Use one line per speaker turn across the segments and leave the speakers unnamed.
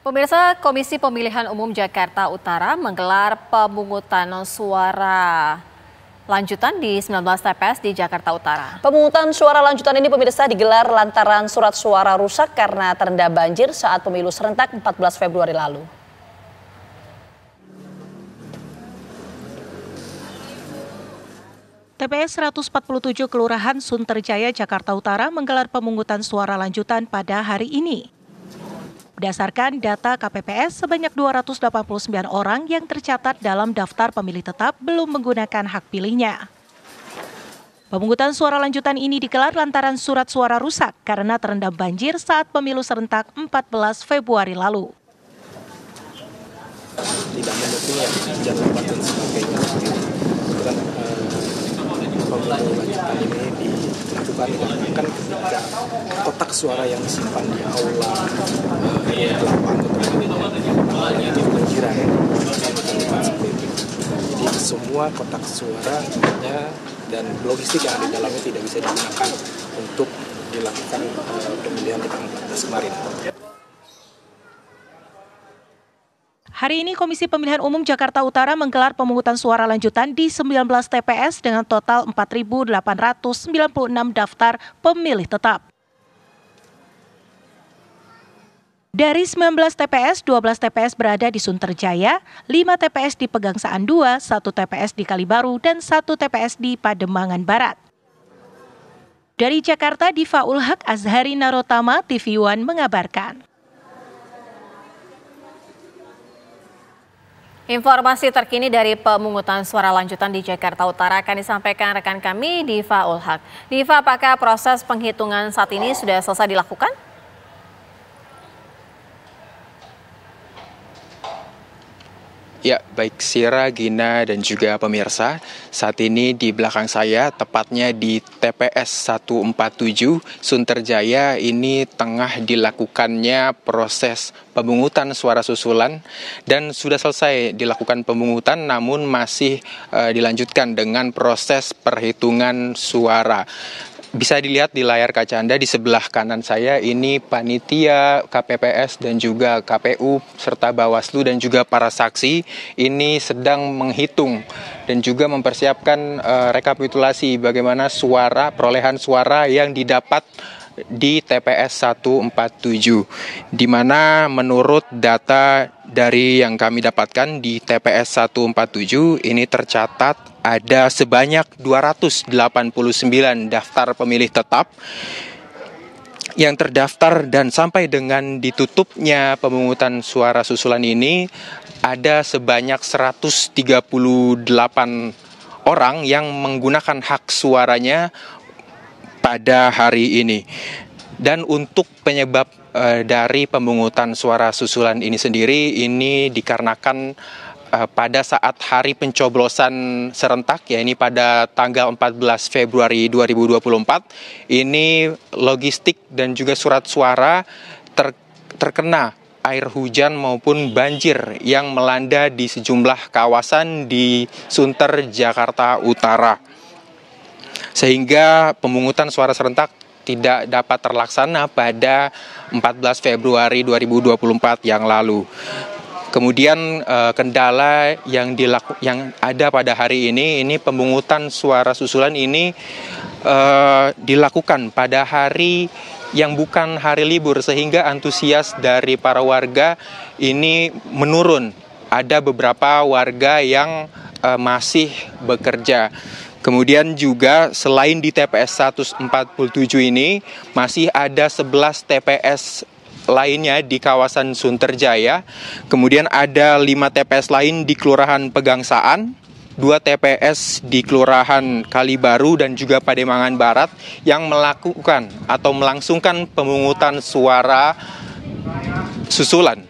Pemirsa, Komisi Pemilihan Umum Jakarta Utara menggelar pemungutan suara lanjutan di 19 TPS di Jakarta Utara.
Pemungutan suara lanjutan ini pemirsa digelar lantaran surat suara rusak karena terendam banjir saat pemilu serentak 14 Februari lalu.
TPS 147 Kelurahan Sunterjaya, Jakarta Utara menggelar pemungutan suara lanjutan pada hari ini. Berdasarkan data KPPS, sebanyak 289 orang yang tercatat dalam daftar pemilih tetap belum menggunakan hak pilihnya. Pemungutan suara lanjutan ini digelar lantaran surat suara rusak karena terendam banjir saat pemilu serentak 14 Februari lalu.
Tidak mendukung ya, jadwal dan sebagainya. Kemudian pemilu lanjutan ini dilakukan ketika kotak suara yang disimpan di aula itu kebanjiran seperti itu. Jadi semua kotak suaranya dan logistik yang ada di dalamnya tidak bisa digunakan untuk dilakukan pemilihan di tanggal 14 kemarin.
Hari ini Komisi Pemilihan Umum Jakarta Utara menggelar pemungutan suara lanjutan di 19 TPS dengan total 4.896 daftar pemilih tetap. Dari 19 TPS, 12 TPS berada di Sunterjaya, 5 TPS di Pegangsaan 2, 1 TPS di Kalibaru, dan 1 TPS di Pademangan Barat. Dari Jakarta, Diva Ulhak Azhari Narotama, TV One mengabarkan.
Informasi terkini dari pemungutan suara lanjutan di Jakarta Utara akan disampaikan rekan kami Diva Ulhak. Diva, apakah proses penghitungan saat ini sudah selesai dilakukan?
Ya, baik Sira, Gina, dan juga pemirsa. Saat ini di belakang saya, tepatnya di TPS 147 Sunterjaya, ini tengah dilakukannya proses pemungutan suara susulan dan sudah selesai dilakukan pemungutan, namun masih dilanjutkan dengan proses perhitungan suara. Bisa dilihat di layar kaca Anda di sebelah kanan saya, ini panitia KPPS dan juga KPU serta Bawaslu dan juga para saksi ini sedang menghitung dan juga mempersiapkan rekapitulasi bagaimana perolehan suara yang didapat di TPS 147, di mana menurut data dari yang kami dapatkan di TPS 147 ini tercatat ada sebanyak 289 daftar pemilih tetap yang terdaftar, dan sampai dengan ditutupnya pemungutan suara susulan ini ada sebanyak 138 orang yang menggunakan hak suaranya pada hari ini. Dan untuk penyebab dari pemungutan suara susulan ini sendiri, ini dikarenakan pada saat hari pencoblosan serentak, ya ini pada tanggal 14 Februari 2024, ini logistik dan juga surat suara terkena air hujan maupun banjir yang melanda di sejumlah kawasan di Sunter, Jakarta Utara. Sehingga pemungutan suara serentak tidak dapat terlaksana pada 14 Februari 2024 yang lalu. Kemudian kendala yang ada pada hari ini pemungutan suara susulan ini dilakukan pada hari yang bukan hari libur, sehingga antusias dari para warga ini menurun. Ada beberapa warga yang masih bekerja. Kemudian juga selain di TPS 147 ini, masih ada 11 TPS lainnya di kawasan Sunterjaya. Kemudian ada 5 TPS lain di Kelurahan Pegangsaan, 2 TPS di Kelurahan Kalibaru dan juga Pademangan Barat yang melakukan atau melangsungkan pemungutan suara susulan.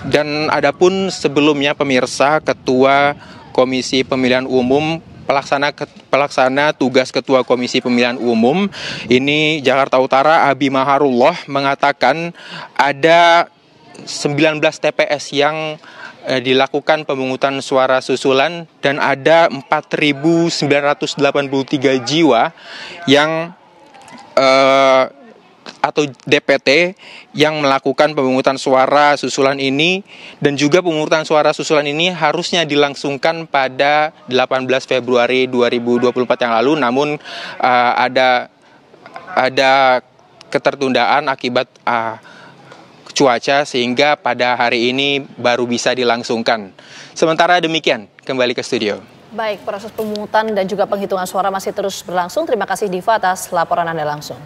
Dan adapun sebelumnya pemirsa, Ketua Komisi Pemilihan Umum, pelaksana tugas Ketua Komisi Pemilihan Umum ini Jakarta Utara, Abi Maharullah, mengatakan ada 19 TPS yang dilakukan pemungutan suara susulan dan ada 4.983 jiwa yang atau DPT yang melakukan pemungutan suara susulan ini, dan juga pemungutan suara susulan ini harusnya dilangsungkan pada 18 Februari 2024 yang lalu, namun ada ketertundaan akibat cuaca sehingga pada hari ini baru bisa dilangsungkan. Sementara demikian, kembali ke studio.
Baik, proses pemungutan dan juga penghitungan suara masih terus berlangsung. Terima kasih Diva atas laporan Anda langsung.